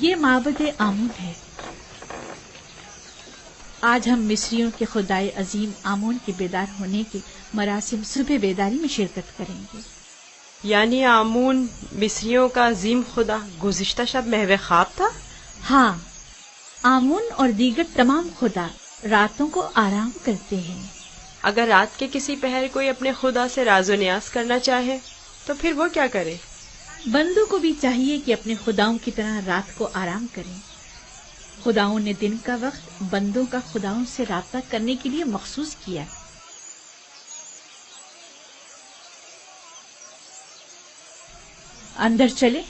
یہ معبد آمون ہے۔ آج ہم مصریوں کے خدائے عظیم آمون کے بیدار ہونے کے مراسم صبح بیداری میں شرکت کریں گے۔ یعنی آمون مصریوں کا عظیم خدا گزشتہ شب محو خواب تھا؟ ہاں، آمون اور دیگر تمام خدا راتوں کو آرام کرتے ہیں۔ اگر رات کے کسی پہر کوئی اپنے خدا سے راز و نیاز کرنا چاہے تو پھر وہ کیا کرے؟ بندوں کو بھی چاہیے کہ اپنے خداؤں کی طرح رات کو آرام کریں۔ خداؤں نے دن کا وقت بندوں کا خداؤں سے رابطہ کرنے کے لیے مخصوص کیا۔ اندر چلے۔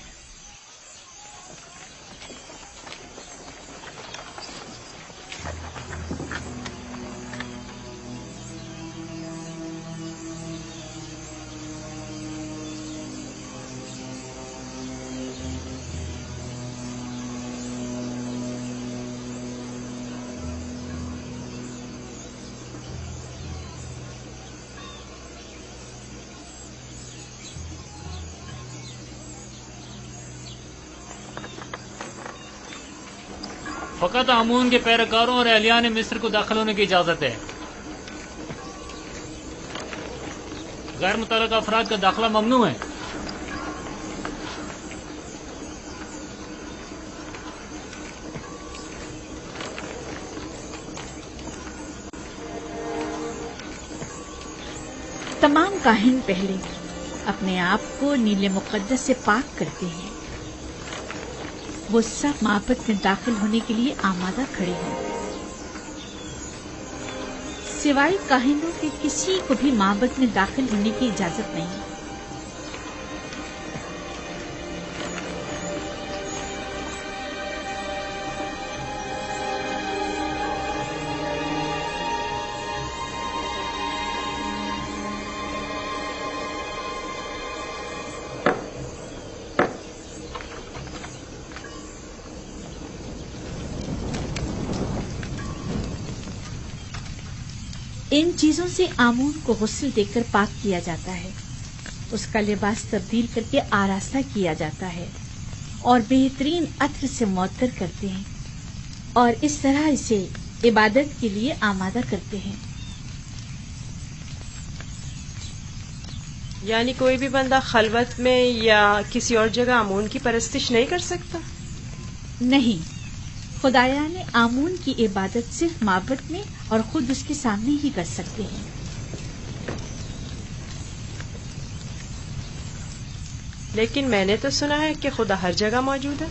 فقط آمون کے پیروکاروں اور اہلیان مصر کو داخل ہونے کی اجازت ہے۔ غیر متعلقہ افراد کا داخلہ ممنوع ہے۔ تمام کاہن پہلے اپنے آپ کو نیل مقدس سے پاک کرتے ہیں۔ وہ سب معبد میں داخل ہونے کے لیے آمادہ کھڑے ہیں۔ سوائے کاہنوں کے کسی کو بھی معبد میں داخل ہونے کی اجازت نہیں۔ ان چیزوں سے آمون کو غسل دے کر پاک کیا جاتا ہے، اس کا لباس تبدیل کر کے آراستہ کیا جاتا ہے اور بہترین عطر سے معطر کرتے ہیں، اور اس طرح اسے عبادت کے لیے آمادہ کرتے ہیں۔ یعنی کوئی بھی بندہ خلوت میں یا کسی اور جگہ آمون کی پرستش نہیں کر سکتا؟ نہیں، خدایان آمون کی عبادت صرف معبد میں اور خود اس کے سامنے ہی کر سکتے ہیں۔ لیکن میں نے تو سنا ہے کہ خدا ہر جگہ موجود ہے۔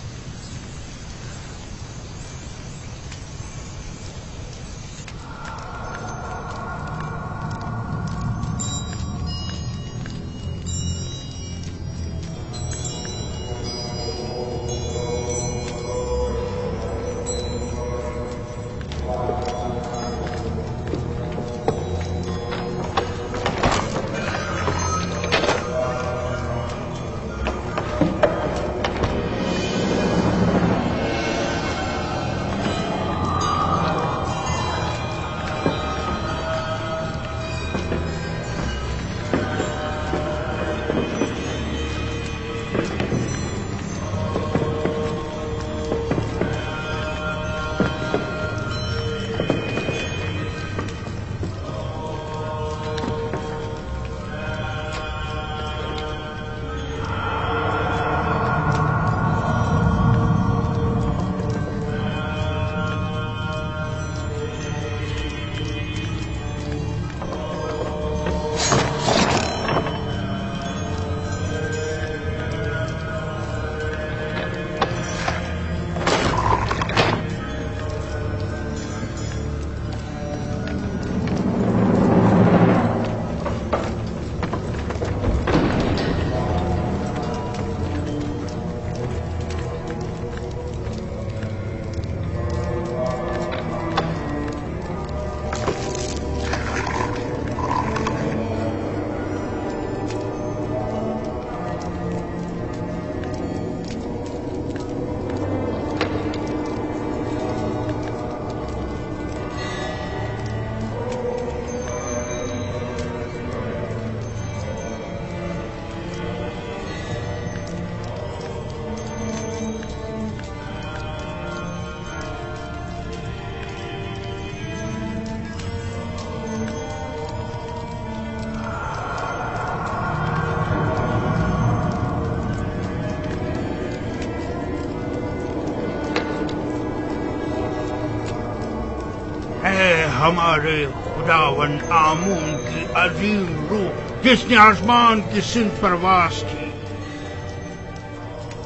ہمارے خداوند آمون کی عظیم روح جس نے آسمان کی سمت پرواز کی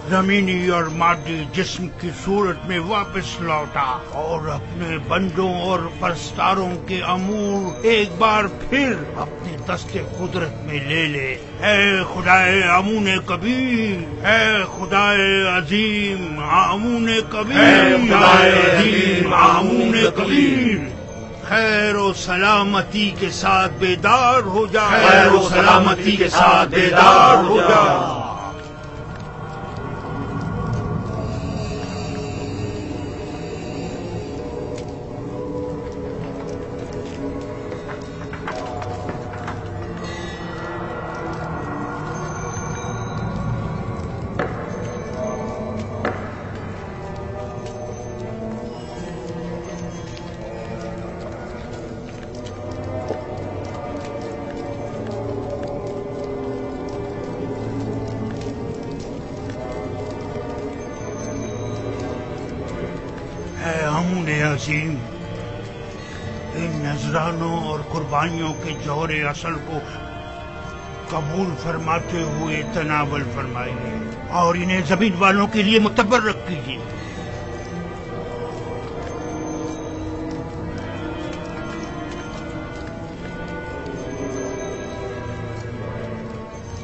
زمینی اور مادی جسم کی صورت میں واپس لوٹا اور اپنے بندوں اور پرستاروں کے امور ایک بار پھر اپنے دست قدرت میں لے لے۔ اے خدائے آمون کبیر، اے خدائے عظیم آمون کبیر، اے خدائے عظیم آمون کبیر، خیر و سلامتی کے ساتھ بیدار ہو جا، خیر و سلامتی کے ساتھ بیدار ہو جا۔ اے آمون عظیم، ان نذرانوں اور قربانیوں کے جوہر اصل کو قبول فرماتے ہوئے تناول فرمائیے اور انہیں زمین والوں کے لیے متبرک کیجیے۔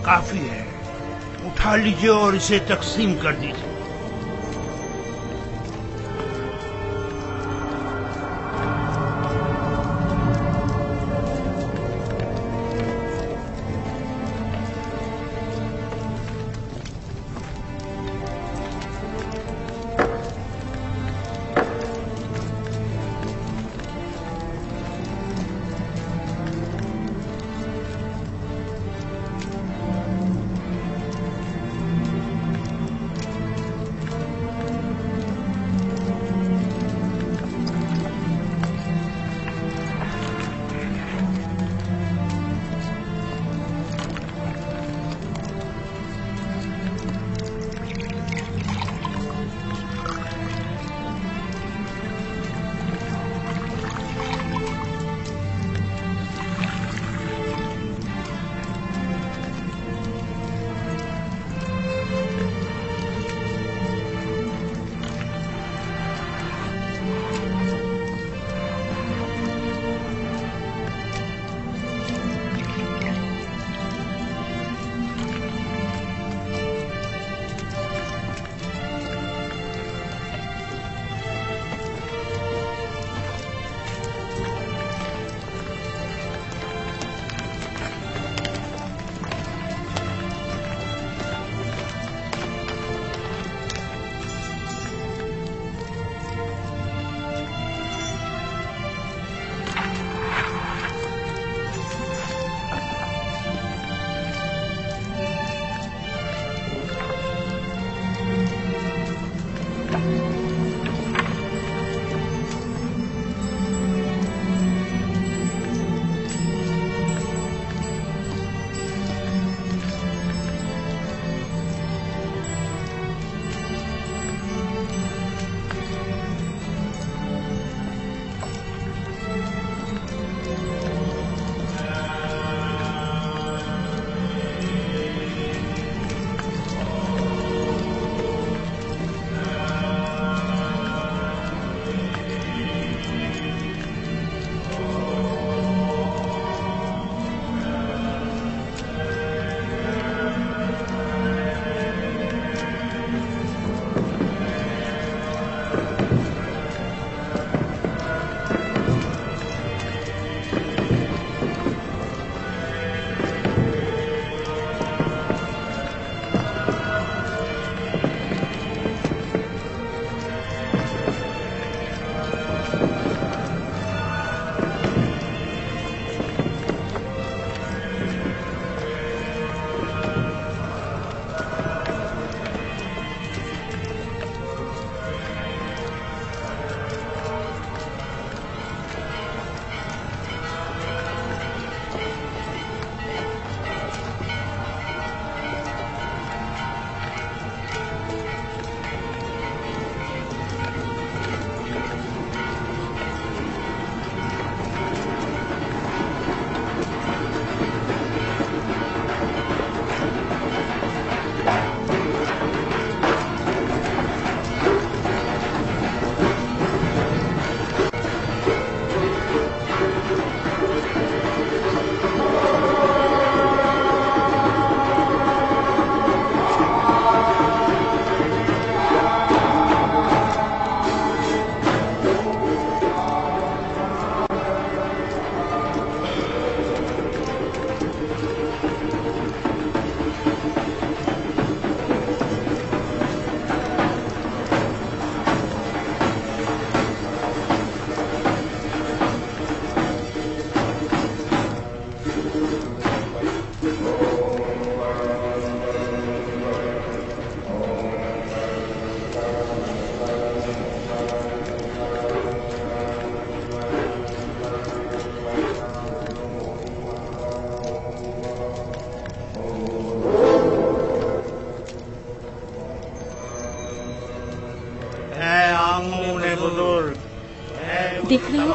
کافی ہے، اٹھا لیجیے اور اسے تقسیم کر دیجیے۔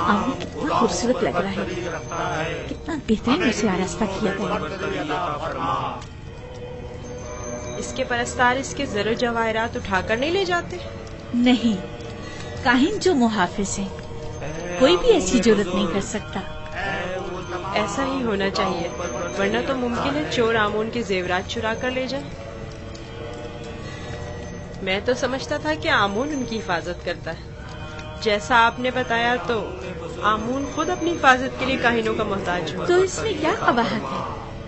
आमूल कितना खूबसूरत लग रहा है, कितना बेहतरीन उसे आरास्ता किया गया। इसके परस्तार इसके ज़र जवाहरात उठाकर नहीं ले जाते? नहीं, काहिन जो मुहाफिज है, कोई भी ऐसी जुर्रत नहीं कर सकता। ऐसा ही होना चाहिए, वरना तो मुमकिन है चोर आमून के जेवरात चुरा कर ले जाए। मैं तो समझता था कि आमून उनकी हिफाजत करता है। जैसा आपने बताया तो आमून खुद अपनी हिफाजत के लिए काहिनों का मोहताज हो। तो इसमें क्या कबाहत है?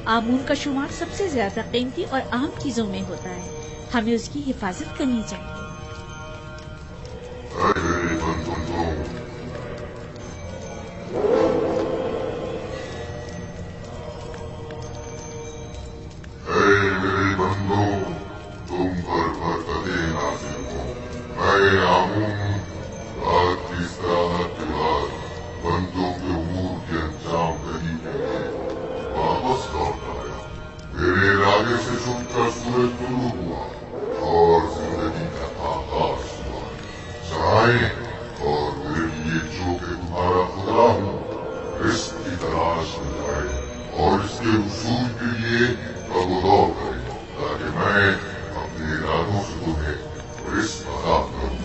आमून का शुमार सबसे ज्यादा कीमती और अहम चीजों में होता है, हमें उसकी हिफाजत करनी चाहिए। मेरे बंदों, तुम पर बरकते नाज़िल हो। मैं आमून रात की इस्तिराहत के बाद बंदों के उमूर के अंजाम दही के लिए वापस लौट आया। मेरे इरादे से छुपकर सूरज तुलू हुआ और जिंदगी का आगाज हुआ। चाहे और मेरे लिए जो कि तुम्हारा खुदा हूँ, रिस्क की तलाश में जाए और इसके उसूल के लिए कबूल करे, ताकि मैं अपने इरादों से तुम्हें रिस्क अता करूँ।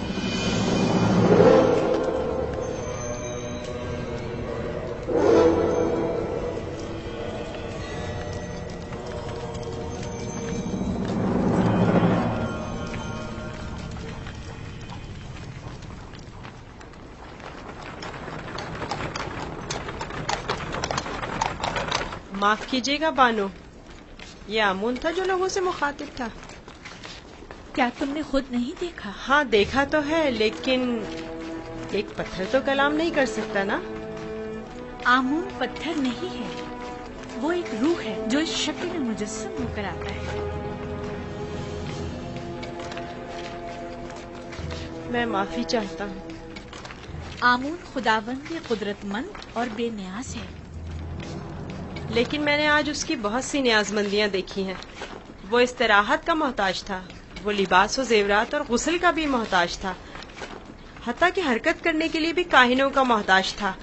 माफ कीजिएगा बानो, ये आमून था जो लोगों से मुखातिब था। क्या तुमने खुद नहीं देखा? हाँ देखा तो है, लेकिन एक पत्थर तो कलाम नहीं कर सकता ना। आमून पत्थर नहीं है, वो एक रूह है जो इस शक्ल में मुजस्सम होकर आता है। मैं माफी चाहता हूँ। आमून खुदावंद कुदरतमंद और बेनियाज है। लेकिन मैंने आज उसकी बहुत सी न्याजमंदियां देखी हैं। वो इस्तिराहत का मोहताज था, वो लिबास और जेवरात और गुस्ल का भी मोहताज था, हत्ता कि हरकत करने के लिए भी काहिनों का मोहताज था।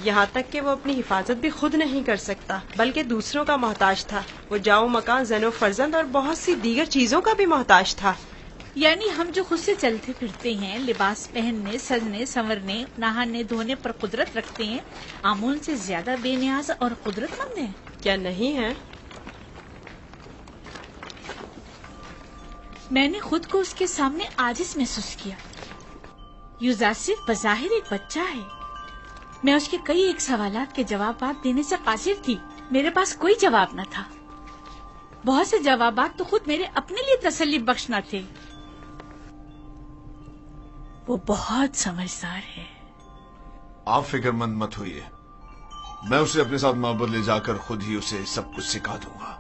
यहाँ तक कि वो अपनी हिफाजत भी खुद नहीं कर सकता, बल्कि दूसरों का मोहताज था। वो जाओ मकान, जनो फर्जंद और बहुत सी दीगर चीजों का भी मोहताज था। यानी हम जो खुद से चलते फिरते हैं, लिबास पहनने, सजने, संवरने, नहाने धोने पर कुदरत रखते हैं, आमून से ज्यादा बेनियाज और कुदरतमंद हैं? क्या नहीं है? मैंने खुद को उसके सामने आजिज महसूस किया। युजासिफ बज़ाहिर एक बच्चा है। मैं उसके कई एक सवालात के जवाब देने से कासिर थी। मेरे पास कोई जवाब न था। बहुत से जवाबात तो खुद मेरे अपने लिए तसल्ली बख्श न थे। वो बहुत समझदार है। आप फिक्रमंद मत होइए, मैं उसे अपने साथ मोहब्बत ले जाकर खुद ही उसे सब कुछ सिखा दूंगा।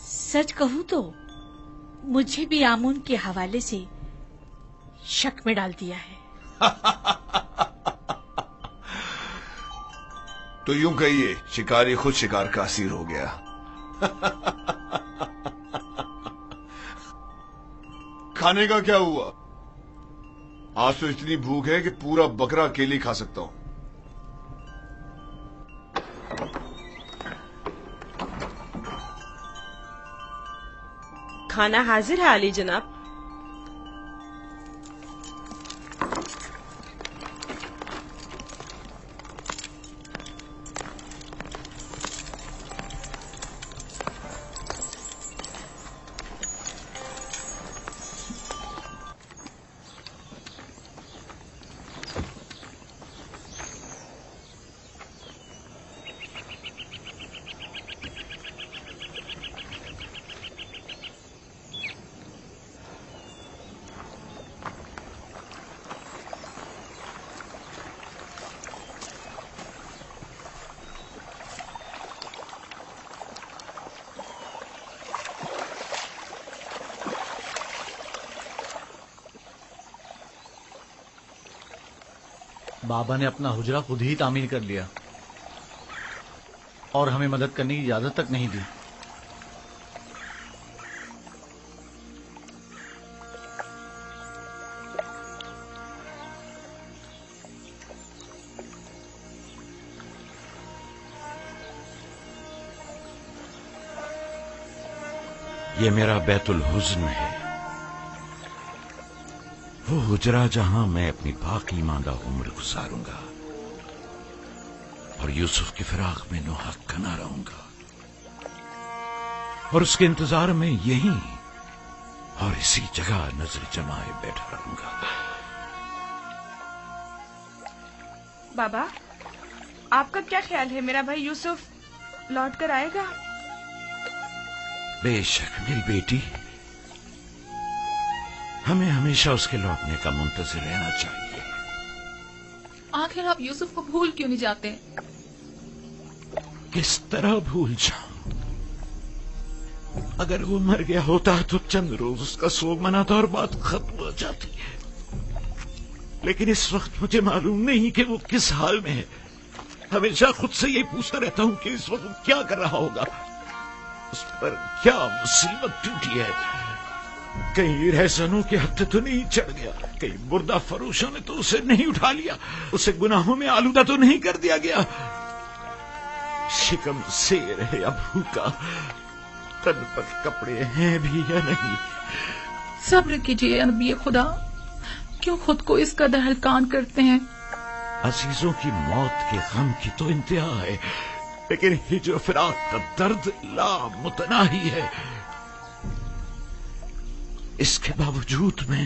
सच कहूं तो मुझे भी आमून के हवाले से शक में डाल दिया है। तो यूं कहिए, शिकारी खुद शिकार का असीर हो गया। खाने का क्या हुआ? आज तो इतनी भूख है कि पूरा बकरा अकेले खा सकता हूं। खाना हाजिर है आली जनाब। बाबा ने अपना हुजरा खुद ही तामीर कर लिया और हमें मदद करने की इजाजत तक नहीं दी। یہ میرا بیت الحزن ہے، وہ حجرہ جہاں میں اپنی باقی ماندہ عمر گزاروں گا اور یوسف کی فراق میں نوحق نہ رہوں گا، اور اس کے انتظار میں یہیں اور اسی جگہ نظر جمائے بیٹھا رہوں گا۔ بابا، آپ کا کیا خیال ہے، میرا بھائی یوسف لوٹ کر آئے گا؟ بے شک میری بیٹی، ہمیں ہمیشہ اس کے لوٹنے کا منتظر رہنا چاہیے۔ آخر آپ یوسف کو بھول کیوں نہیں جاتے؟ کس طرح بھول جاؤں؟ اگر وہ مر گیا ہوتا تو چند روز اس کا سوگ مناتا اور بات ختم ہو جاتی، لیکن اس وقت مجھے معلوم نہیں کہ وہ کس حال میں ہے۔ ہمیشہ خود سے یہ پوچھتا رہتا ہوں کہ اس وقت کیا کر رہا ہوگا، اس پر کیا مصیبت ٹوٹی ہے، کہیں رہزنوں کے ہتھے تو نہیں چڑھ گیا، کہیں مردہ فروشوں نے تو اسے نہیں اٹھا لیا، اسے گناہوں میں آلودہ تو نہیں کر دیا گیا، شکم سیر ہے یا بھوکا، تن پر کپڑے ہیں بھی یا نہیں۔ صبر کیجیے نبی خدا، کیوں خود کو اس قدر ہلکان کرتے ہیں؟ عزیزوں کی موت کے غم کی تو انتہا ہے، لیکن ہجر و فراق کا درد لامتناہی ہے۔ اس کے باوجود میں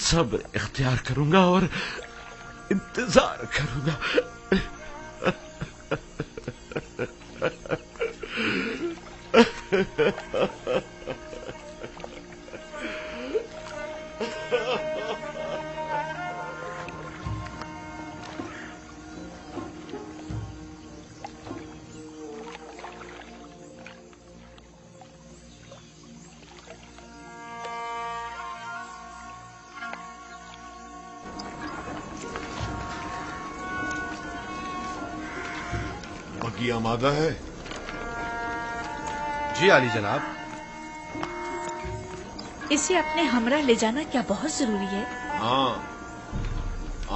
صبر اختیار کروں گا اور انتظار کروں گا۔ بگی آمادہ ہے؟ جی عالی جناب۔ اسے اپنے ہمراہ لے جانا کیا بہت ضروری ہے؟ ہاں،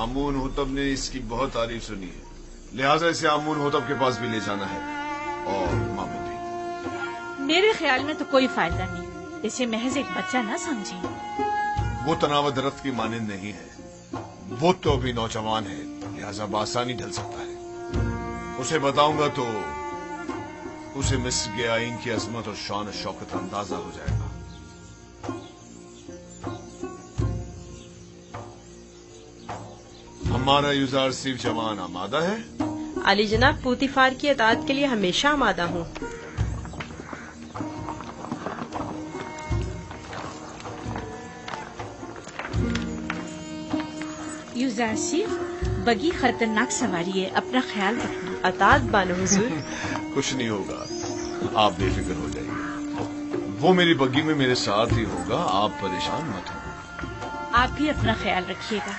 آمون ہوتب نے اس کی بہت تعریف سنی ہے، لہذا اسے آمون ہوتب کے پاس بھی لے جانا ہے، اور ماموں بھی۔ میرے خیال میں تو کوئی فائدہ نہیں، اسے محض ایک بچہ نہ سمجھیں۔ وہ تناوت درخت کی مانند نہیں ہے، وہ تو ابھی نوجوان ہے، لہذا بآسانی ڈھل سکتا ہے۔ اسے بتاؤں گا تو اسے مصر کے آئین کی عظمت اور شان و شوکت اندازہ ہو جائے گا۔ ہمارا یوزار صرف جوان آمادہ ہے؟ علی جناب، پوتیفار کی اطاعت کے لیے ہمیشہ آمادہ ہوں۔ یوزار صرف بگی خطرناک سواری ہے، اپنا خیال رکھنا۔ اطاعت بانو حضور۔ کچھ نہیں ہوگا، آپ بے فکر ہو جائیے، وہ میری بگی میں میرے ساتھ ہی ہوگا، آپ پریشان مت ہوں۔ آپ بھی اپنا خیال رکھیے گا۔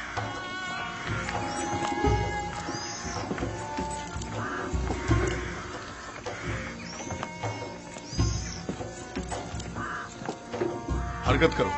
حرکت کرو۔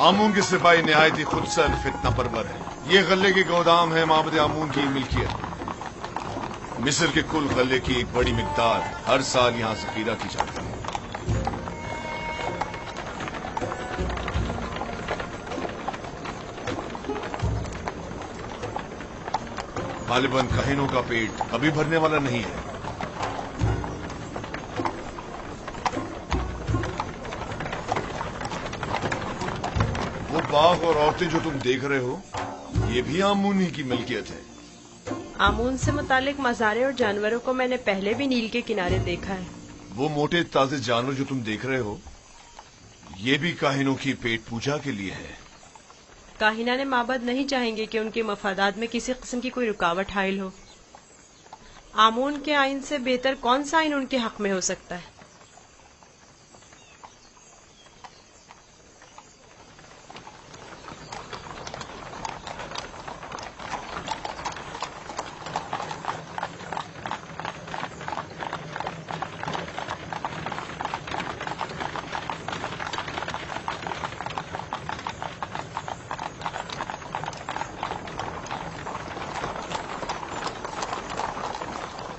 آمون کے سپاہی نہایت ہی خود سر فتنہ پرور ہے۔ یہ غلے کے گودام ہے معبد آمون کی ملکیت۔ مصر کے کل غلے کی ایک بڑی مقدار ہر سال یہاں ذخیرہ کی جاتی ہے۔ غالباً کاہنوں کا پیٹ ابھی بھرنے والا نہیں ہے۔ وہ باغ اور عورتیں جو تم دیکھ رہے ہو، یہ بھی آمون ہی کی ملکیت ہے۔ آمون سے متعلق مزارے اور جانوروں کو میں نے پہلے بھی نیل کے کنارے دیکھا ہے۔ وہ موٹے تازے جانور جو تم دیکھ رہے ہو، یہ بھی کاہنوں کی پیٹ پوجا کے لیے ہے۔ کاہنان معبد نہیں چاہیں گے کہ ان کے مفادات میں کسی قسم کی کوئی رکاوٹ حائل ہو۔ आमून के आइन से बेहतर कौन सा आइन उनके हक में हो सकता है?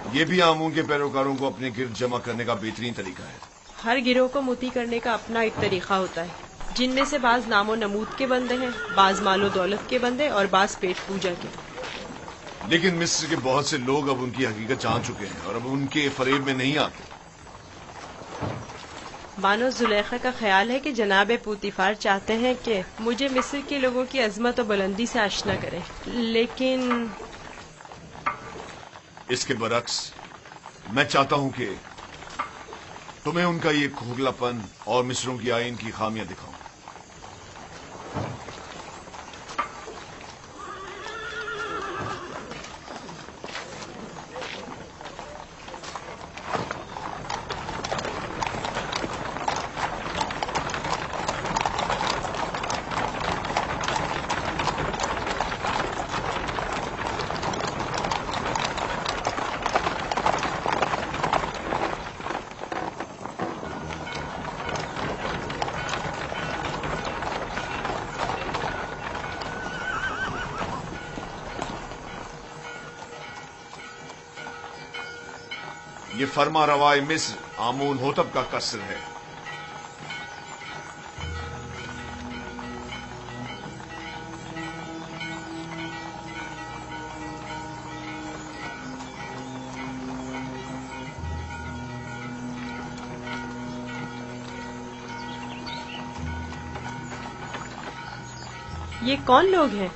ये भी आमून के पैरोकारों को अपने गिर्द जमा करने का बेहतरीन तरीका है। हर गिरोह को मोती करने का अपना एक तरीका होता है, जिनमें से बाज नामो नमूद के बंदे हैं, बाज मालो दौलत के बंदे और बाज पेट पूजा के। लेकिन मिस्र के बहुत से लोग अब उनकी हकीकत जान चुके हैं और अब उनके फरेब में नहीं आते। बानो जुलेखा का ख्याल है कि जनाब पूतीफार चाहते हैं कि मुझे मिस्र के लोगों की अजमत और बुलंदी से आशना करें, लेकिन इसके बरक्स मैं चाहता हूं कि तुम्हें उनका ये खोखलापन और मिस्रों की आइन की खामियां दिखाऊं। ये फरमा रवाए मिस्र आमून होतब का कसर है। ये कौन लोग हैं?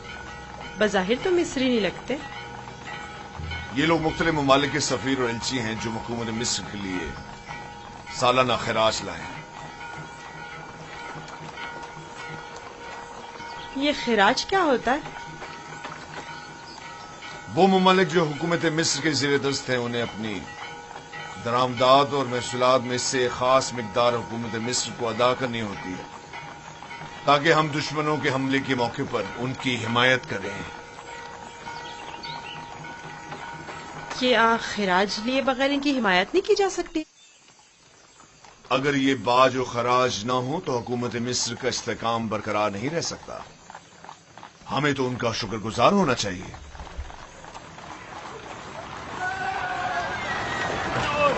बज़ाहिर तो मिस्री नहीं लगते। ये लोग मुख्तलिफ ममालिक के सफीर और एलची हैं जो हुकूमत मिस्र के लिए सालाना खराज लाए हैं। ये खिराज क्या होता है? वो ममालिक जो हुकूमत मिस्र के ज़ेर दस्त हैं उन्हें अपनी दरामदाद और महसूलात में से खास मिकदार हुकूमत मिस्र को अदा करनी होती है ताकि हम दुश्मनों के हमले के मौके पर उनकी हिमायत करें। क्या खिराज लिए बगैर इनकी हिमायत नहीं की जा सकती? अगर ये बाज और खराज ना हो तो हुकूमत मिस्र का इस्तेकाम बरकरार नहीं रह सकता। हमें तो उनका शुक्रगुजार होना चाहिए।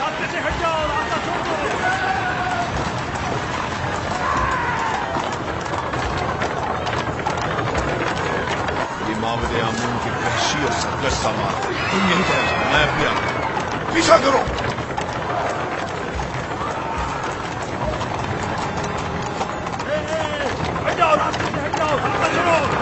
रास्ते से हट जाओ, रास्ता छोड़ दो। ये माबद आमून की वहशी और सरकश सामान है। तुम यहीं ठहरो, मैं भी आ गया। पीछा करो। हट जाओ, रास्ते से हट जाओ, रास्ता छोड़ो।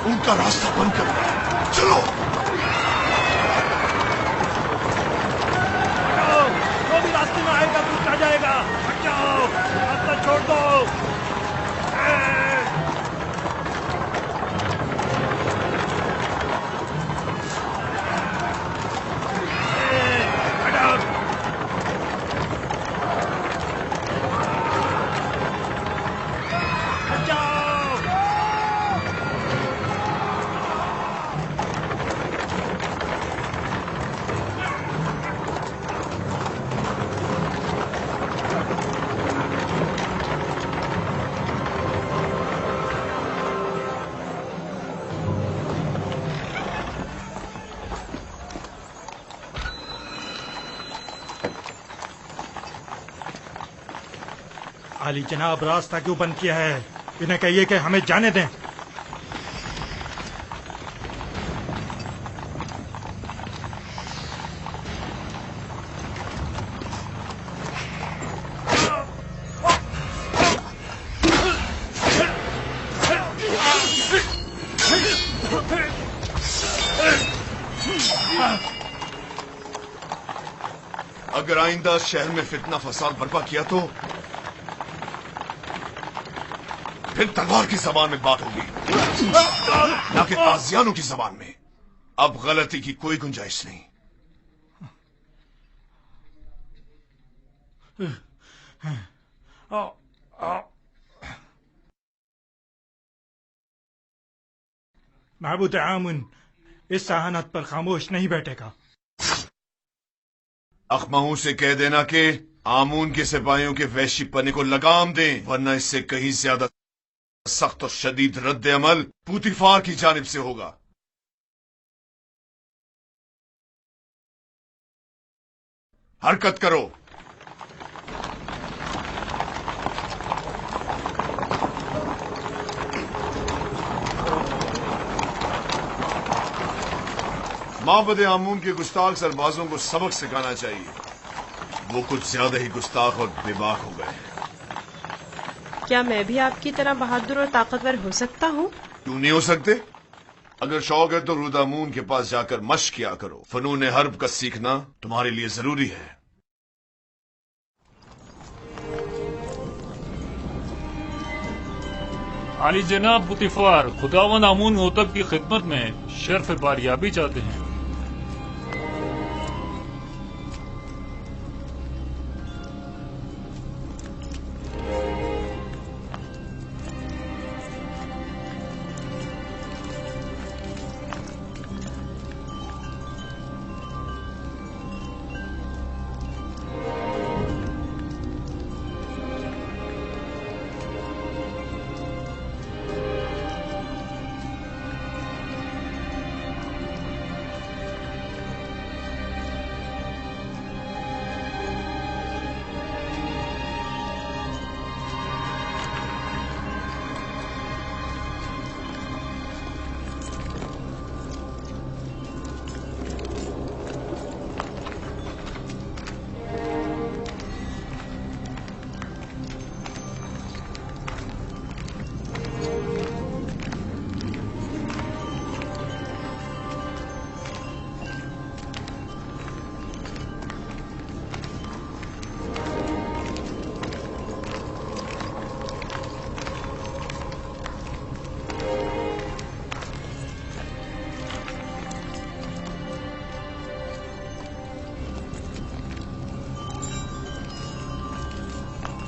उनका रास्ता बंद करो। चलो जो भी रास्ते में आएगा कुछ आ जाएगा। हट जाओ, रास्ता छोड़ दो। आली जनाब, रास्ता क्यों बंद किया है? इन्हें कहिए कि हमें जाने दें। اگر آئندہ شہر میں فتنہ فساد برپا کیا تو پھر تلوار کی زبان میں بات ہوگی، نہ کہ تازیانوں کی زبان میں۔ اب غلطی کی کوئی گنجائش نہیں۔ معبود آمون اس ذہانت پر خاموش نہیں بیٹھے گا۔ اخماہوں سے کہہ دینا کہ آمون کے سپاہیوں کے وحشی پنے کو لگام دیں، ورنہ اس سے کہیں زیادہ سخت اور شدید رد عمل پوتیفار کی جانب سے ہوگا۔ حرکت کرو۔ معبد آمون کے گستاخ سربازوں کو سبق سکھانا چاہیے، وہ کچھ زیادہ ہی گستاخ اور بے باک ہو گئے ہیں۔ کیا میں بھی آپ کی طرح بہادر اور طاقتور ہو سکتا ہوں؟ کیوں نہیں ہو سکتے؟ اگر شوق ہے تو رودامون کے پاس جا کر مشق کیا کرو، فنون حرب کا سیکھنا تمہارے لیے ضروری ہے۔ عالی جناب پوتیفار، خداوند آمون ہوتب کی خدمت میں شرف باریابی چاہتے ہیں۔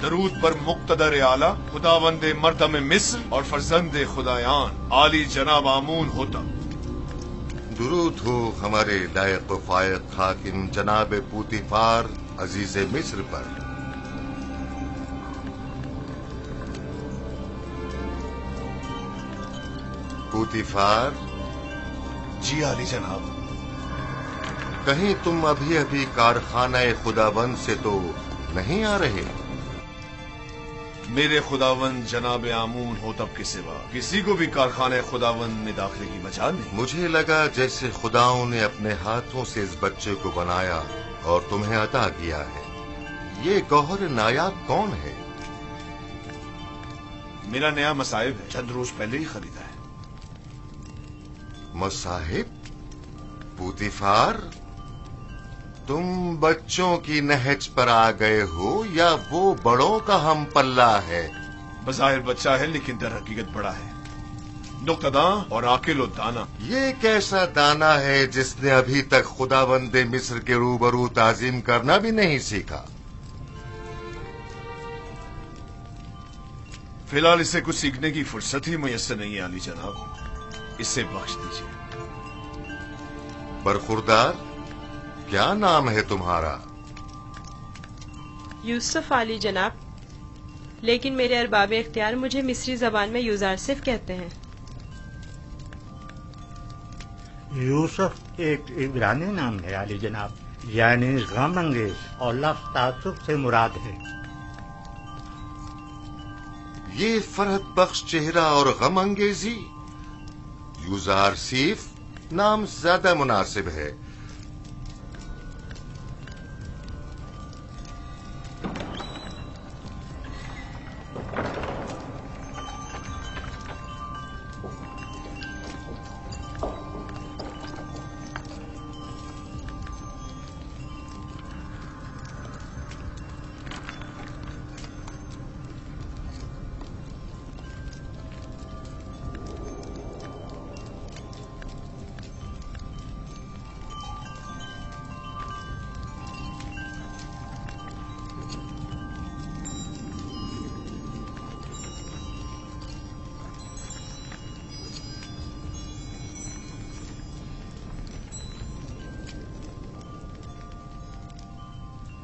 درود پر مقتدر اعلی خداوند مردم مصر اور فرزند خدایان عالی جناب آمون ہوتا۔ درود ہو ہمارے لائق و فائق حاکم جناب پوتیفار عزیز مصر پر۔ پوتیفار جی عالی جناب۔ کہیں تم ابھی کارخانہ خداوند سے تو نہیں آ رہے؟ میرے خداوند جناب آمون ہوتب کے سوا کسی کو بھی کارخانہ خداوند میں داخلے کی مجال نہیں۔ مجھے لگا جیسے خداؤں نے اپنے ہاتھوں سے اس بچے کو بنایا اور تمہیں عطا کیا ہے۔ یہ گوہر نایاب کون ہے؟ میرا نیا مصاحب ہے، چند روز پہلے ہی خریدا ہے۔ مصاحب؟ پوتیفار، تم بچوں کی نہج پر آ گئے ہو یا وہ بڑوں کا ہم پلہ ہے؟ بظاہر بچہ ہے لیکن در حقیقت بڑا ہے، نقطہداں اور عاقل و دانا۔ یہ کیسا دانا ہے جس نے ابھی تک خداوند مصر کے روبرو تعظیم کرنا بھی نہیں سیکھا؟ فی الحال اسے کچھ سیکھنے کی فرصت ہی میسر نہیں ہے عالی جناب، اسے بخش دیجیے۔ برخوردار، کیا نام ہے تمہارا؟ یوسف عالی جناب، لیکن میرے ارباب اختیار مجھے مصری زبان میں یوزارسف کہتے ہیں۔ یوسف ایک عبرانی نام ہے عالی جناب، یعنی غم انگیز، اور لفظ تعصب سے مراد ہے۔ یہ فرحت بخش چہرہ اور غم انگیزی، یوزارسیف نام زیادہ مناسب ہے۔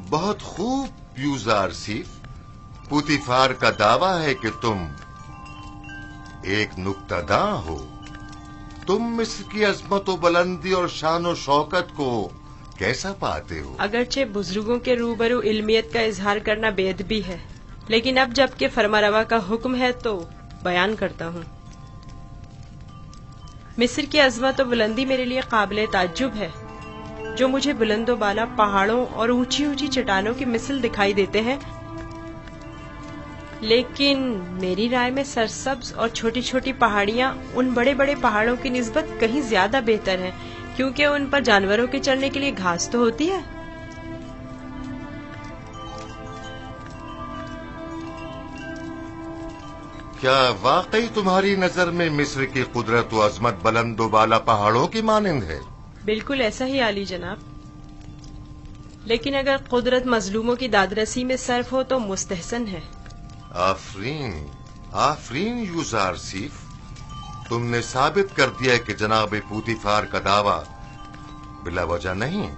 बहुत खूब यूजार सीफ। पुतिफार का दावा है कि तुम एक नुक्तादा हो। तुम मिस्र की अजमत व बुलंदी और शान व शौकत को कैसा पाते हो? अगरचे बुजुर्गों के रूबरू इल्मियत का इजहार करना बेअदबी है, लेकिन अब जबकि फरमारवा का हुक्म है तो बयान करता हूँ। मिस्र की अजमत व बुलंदी मेरे लिए काबिल ताज्जुब है। जो मुझे बुलंदो बाला पहाड़ों और ऊंची ऊंची चट्टानों की मिसल दिखाई देते हैं, लेकिन मेरी राय में सरसब्ज और छोटी छोटी पहाड़ियाँ उन बड़े बड़े पहाड़ों की निस्बत कहीं ज्यादा बेहतर हैं, क्योंकि उन पर जानवरों के चढ़ने के लिए घास तो होती है। क्या वाकई तुम्हारी नजर में मिस्र की कुदरत व अजमत बुलंदो बाला पहाड़ों की मानिंद है? बिल्कुल ऐसा ही आली जनाब, लेकिन अगर कुदरत मजलूमों की दादरसी में सर्फ हो तो मुस्तहसन है। आफरीन, आफरीन यूजार सीफ, तुमने साबित कर दिया कि जनाब पुतिफार का दावा बिला वजह नहीं।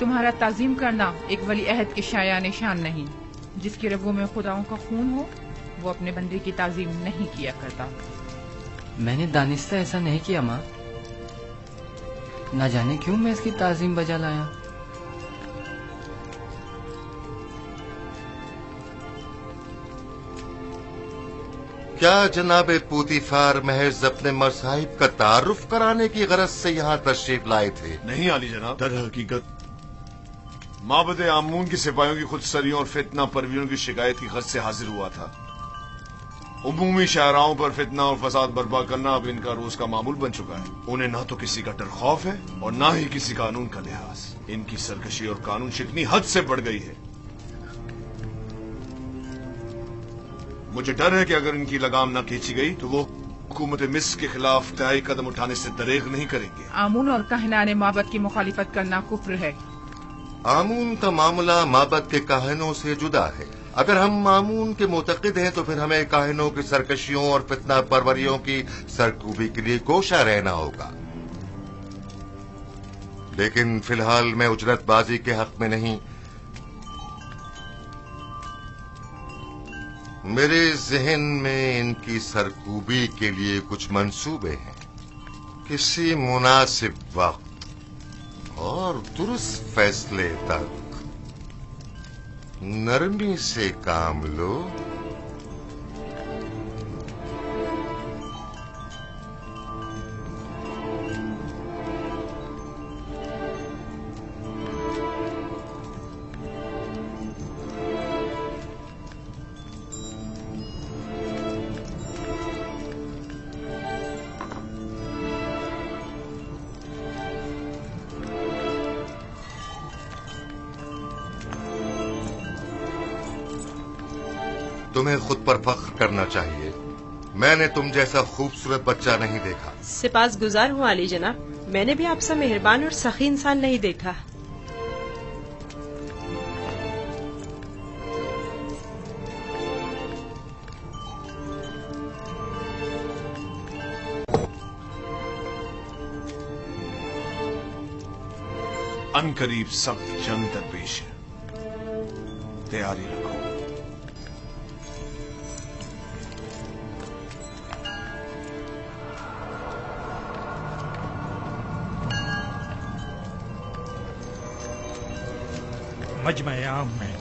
तुम्हारा ताजीम करना एक वली अहद के शाया निशान नहीं। जिसकी रगों में खुदाओं का खून हो वो अपने बंदे की ताजीम नहीं किया करता। मैंने दानिस्ता ऐसा नहीं किया माँ, ना जाने क्यों मैं इसकी ताजीम बजा लाया। क्या जनाब पुतिफार महज अपने मसाहिब का तारुफ कराने की गरज से यहाँ तशरीफ लाए थे? नहीं आली जनाब, दर हकीकत माबद आमून की सिपाहियों की खुदसरियों और फितना परवीरों की शिकायत की गरज से हाजिर हुआ था। उमूमी शाहराओं पर फितना और फसाद बर्पा करना अब इनका रोज का मामूल बन चुका है। उन्हें ना तो किसी का डर खौफ है और ना ही किसी कानून का लिहाज। इनकी सरकशी और कानून शिकनी हद से बढ़ गई है। मुझे डर है कि अगर इनकी लगाम न खींची गई तो वो हुकूमत मिस्र के खिलाफ तय कदम उठाने से दरेग नहीं करेंगे। आमून और कहनाने माबद की मुखालिफत करना कुफ्र है। आमून का मामला माबद के काहिनों से जुदा है। अगर हम आमून के मुतक़िद हैं तो फिर हमें काहिनों की सरकशियों और फितना परवरियों की सरकूबी के लिए कोशा रहना होगा। लेकिन फिलहाल मैं उजरतबाजी के हक में नहीं। मेरे जहन में इनकी सरकूबी के लिए कुछ मंसूबे हैं। किसी मुनासिब वक्त और दुरुस्त फैसले तक नरमी से काम लो। तुम्हें खुद पर फख्र करना चाहिए। मैंने तुम जैसा खूबसूरत बच्चा नहीं देखा। सिपास गुजार हूँ आली जनाब, मैंने भी आपसे मेहरबान और सखी इंसान नहीं देखा। अनकरीब सख्त जंग दरपेश है, तैयारी रखो। मजमे आम में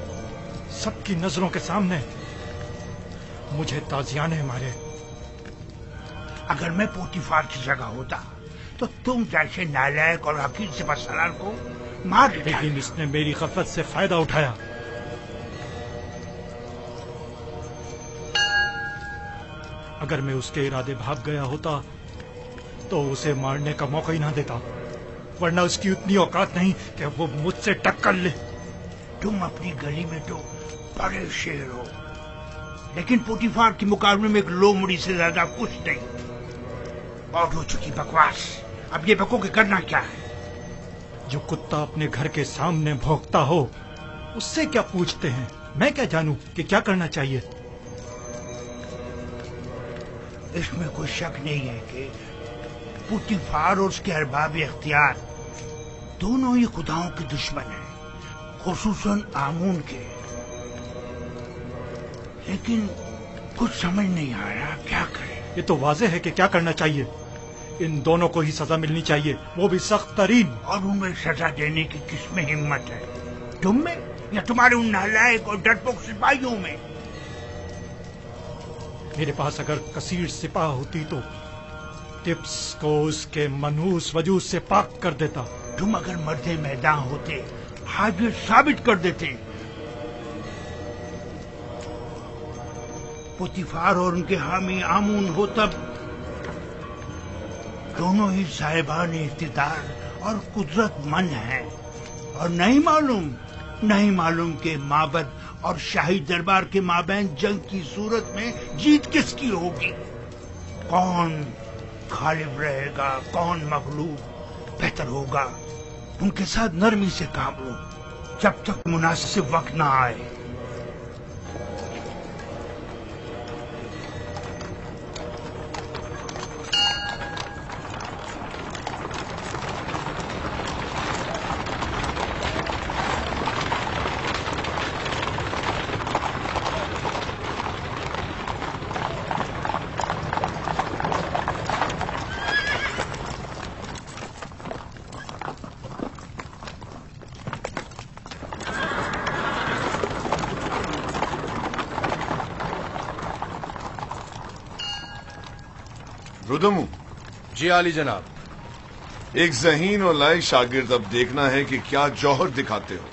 सबकी नजरों के सामने मुझे ताजियाने मारे। अगर मैं पोतीफार की जगह होता तो तुम जैसे नालायक और हकीर सिपहसालार को मार देता। लेकिन इसने मेरी गफलत से फायदा उठाया। अगर मैं उसके इरादे भाग गया होता तो उसे मारने का मौका ही ना देता, वरना उसकी उतनी औकात नहीं कि वो मुझसे टक्कर ले। तुम अपनी गली में तो बड़े शेर हो, लेकिन पोतीफार के मुकाबले में एक लोमड़ी से ज्यादा कुछ नहीं। बहुत हो चुकी बकवास, अब ये बको के करना क्या है? जो कुत्ता अपने घर के सामने भौंकता हो उससे क्या पूछते हैं? मैं क्या जानूं कि क्या करना चाहिए? इसमें कोई शक नहीं है कि पोतीफार और उसके अरबाब इख्तियार दोनों ही खुदाओं के दुश्मन हैं, खुसूसन आमून के। लेकिन कुछ समझ नहीं आ रहा क्या करें। ये तो वाज़ेह है कि क्या करना चाहिए। इन दोनों को ही सजा मिलनी चाहिए, वो भी सख्त तरीन। और उन्हें सजा देने की किसमें हिम्मत है? तुम में या तुम्हारे उन नालायक और डरपोक सिपाहियों में? मेरे पास अगर कसीर सिपाह होती तो टिप्स को उसके मनहूस वजूद से पाक कर देता। तुम अगर मर्दे मैदान होते आज ये साबित कर देते। पोतीफार और उनके हामी आमून हो तब दोनों ही साहिबान इख्तिदार और कुदरतमंद हैं, और नहीं मालूम के माबद और शाही दरबार के माबैन जंग की सूरत में जीत किसकी होगी। कौन गालिब रहेगा, कौन मगलूब? बेहतर होगा उनके साथ नरमी से काम लो जब तक मुनासिब वक्त ना आए। रुदमू। जी आली जनाब। एक ज़हीन और लायक शागिर्द अब देखना है कि क्या जौहर दिखाते हो।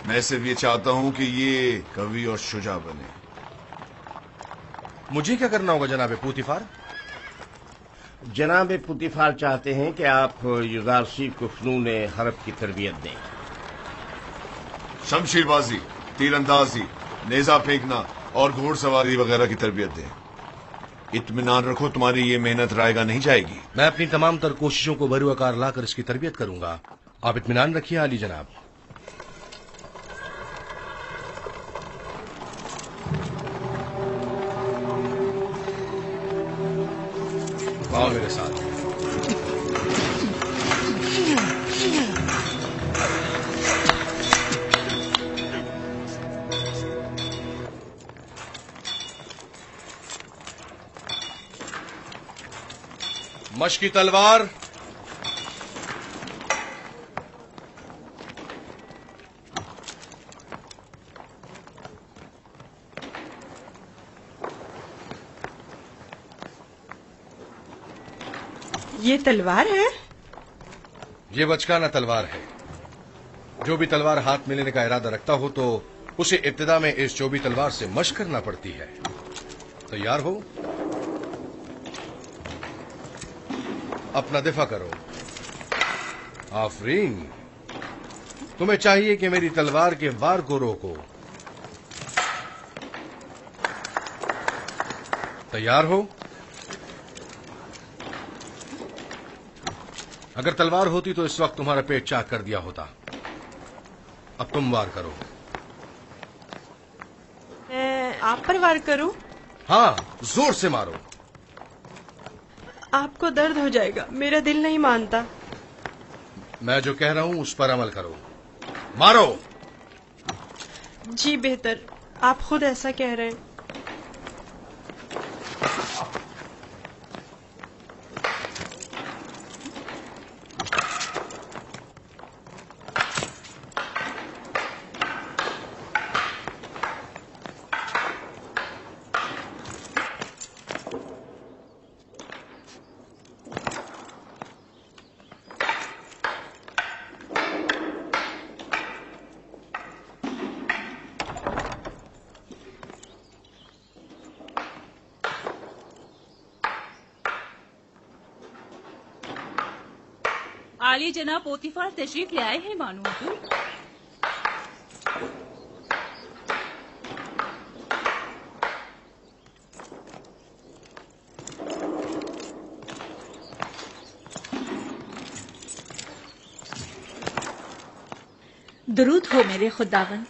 मैं सिर्फ ये चाहता हूं कि ये कवि और शुजा बने। मुझे क्या करना होगा जनाब पोतीफार? जनाब पोतीफार चाहते हैं कि आप युजारसी को फ़नून हरब की तरबियत दें। शमशीरबाजी, तीरंदाजी, नेजा फेंकना और घोड़सवारी वगैरह की तरबियत दें। इत्मीनान रखो, तुम्हारी ये मेहनत रायगा नहीं जाएगी। मैं अपनी तमाम तर कोशिशों को बरूआकार लाकर इसकी तरबियत करूंगा। आप इत्मीनान रखिए आली जनाब। आओ मेरे साथ। मशकी तलवार, ये तलवार है? ये बचकाना तलवार है। जो भी तलवार हाथ में लेने का इरादा रखता हो तो उसे इब्तिदा में इस चौबी तलवार से मशक करना पड़ती है। तैयार हो? अपना दिफा करो। आफरीन, तुम्हें चाहिए कि मेरी तलवार के वार को रोको। तैयार हो? अगर तलवार होती तो इस वक्त तुम्हारा पेट चाक कर दिया होता। अब तुम वार करो। मैं आप पर वार करूं? हाँ, जोर से मारो। आपको दर्द हो जाएगा, मेरा दिल नहीं मानता। मैं जो कह रहा हूं उस पर अमल करो। मारो। जी बेहतर, आप खुद ऐसा कह रहे हैं। आली जनाब पोतीफार तशरीफ ले आए हैं मानो हुजूर। दरूद हो मेरे खुदावन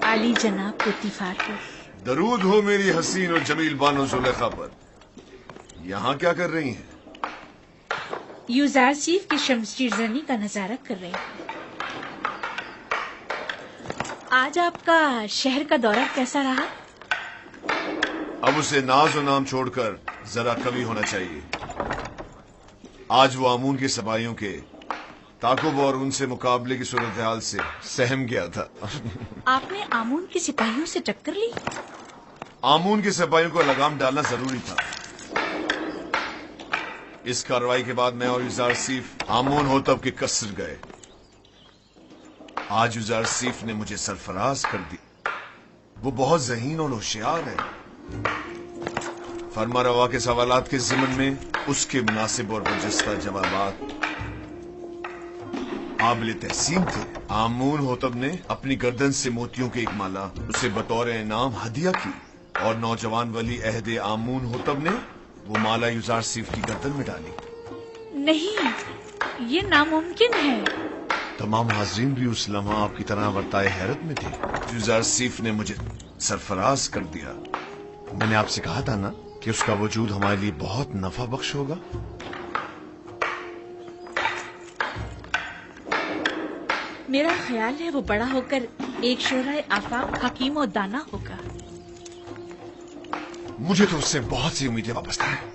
आली जनाब पोतीफार पर। दरूद हो मेरी हसीन और जमील बानो जुलेखा पर। यहाँ क्या कर रही हैं? यूजारसीफ की शमशीरजनी का नजारा कर रहे हैं। आज आपका शहर का दौरा कैसा रहा? अब उसे नाज और नाम छोड़कर जरा कवि होना चाहिए। आज वो आमून के सपाहियों के ताकुब और उनसे मुकाबले की सूरत हाल से सहम गया था। आपने आमून के सिपाहियों से टक्कर ली? आमून के सिपाहियों को लगाम डालना जरूरी था। इस कार्रवाई के बाद मैं और यूजारसीफ आमून होतब के कसर गए। आज यूजारसीफ ने मुझे सरफराज कर दी। वो बहुत ज़हीन और होशियार है। फरमा रवा के सवालात के ज़िमन में उसके मुनासिब और बरजस्ता जवाबात काबिल तहसीन थे। आमून होतब ने अपनी गर्दन से मोतियों की एक माला उसे बतौर इनाम हदिया की और नौजवान वली अहदे आमून होतब ने वो माला यूजारसीफ की गर्दन में डाली। नहीं, ये नामुमकिन है। तमाम हाजरीन भी उस लम्हा आपकी तरह वर्ताए हैरत में थे। यूजारसीफ ने मुझे सरफराज कर दिया। मैंने आपसे कहा था ना कि उसका वजूद हमारे लिए बहुत नफा बख्श होगा। मेरा ख्याल है वो बड़ा होकर एक शोराए आफाक हकीम और दाना होगा। मुझे तो उससे बहुत सी उम्मीदें वाबस्ता हैं।